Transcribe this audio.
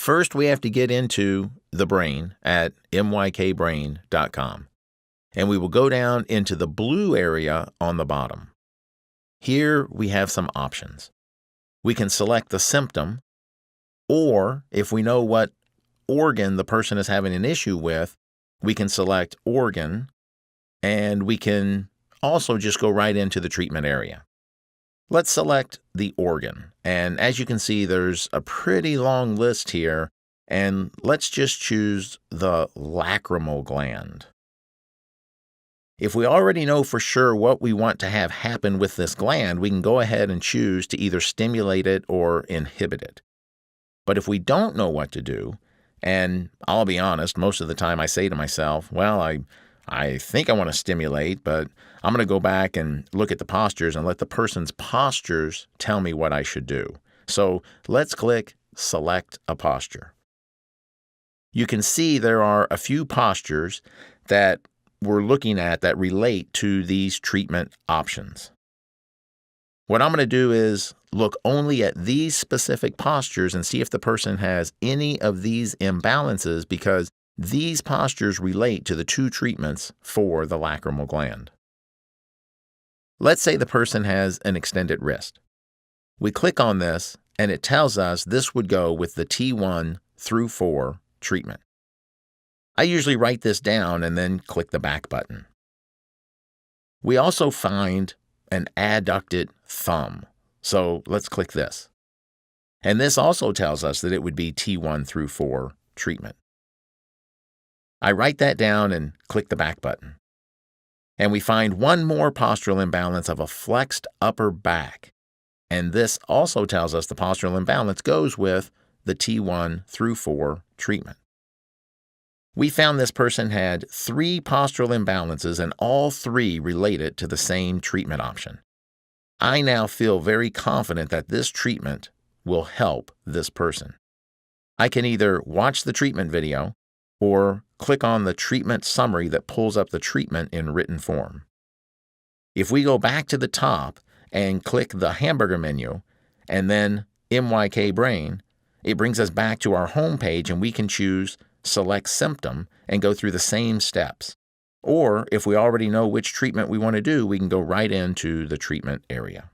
First, we have to get into the brain at mykbrain.com, and we will go down into the blue area on the bottom. Here we have some options. We can select the symptom, or if we know what organ the person is having an issue with, we can select organ, and we can also just go right into the treatment area. Let's select the organ, and as you can see, there's a pretty long list here, and let's just choose the lacrimal gland. If we already know for sure what we want to have happen with this gland, we can go ahead and choose to either stimulate it or inhibit it. But if we don't know what to do, and I'll be honest, most of the time I say to myself, well, I think I want to stimulate, but I'm going to go back and look at the postures and let the person's postures tell me what I should do. So let's click Select a Posture. You can see there are a few postures that we're looking at that relate to these treatment options. What I'm going to do is look only at these specific postures and see if the person has any of these imbalances, because these postures relate to the two treatments for the lacrimal gland. Let's say the person has an extended wrist. We click on this and it tells us this would go with the T1 through 4 treatment. I usually write this down and then click the back button. We also find an adducted thumb, so let's click this. And this also tells us that it would be T1 through 4 treatment. I write that down and click the back button. And we find one more postural imbalance of a flexed upper back. And this also tells us the postural imbalance goes with the T1 through 4 treatment. We found this person had 3 postural imbalances, and all 3 related to the same treatment option. I now feel very confident that this treatment will help this person. I can either watch the treatment video or click on the treatment summary that pulls up the treatment in written form. If we go back to the top and click the hamburger menu and then MYK Brain, it brings us back to our home page, and we can choose Select Symptom and go through the same steps. Or if we already know which treatment we want to do, we can go right into the treatment area.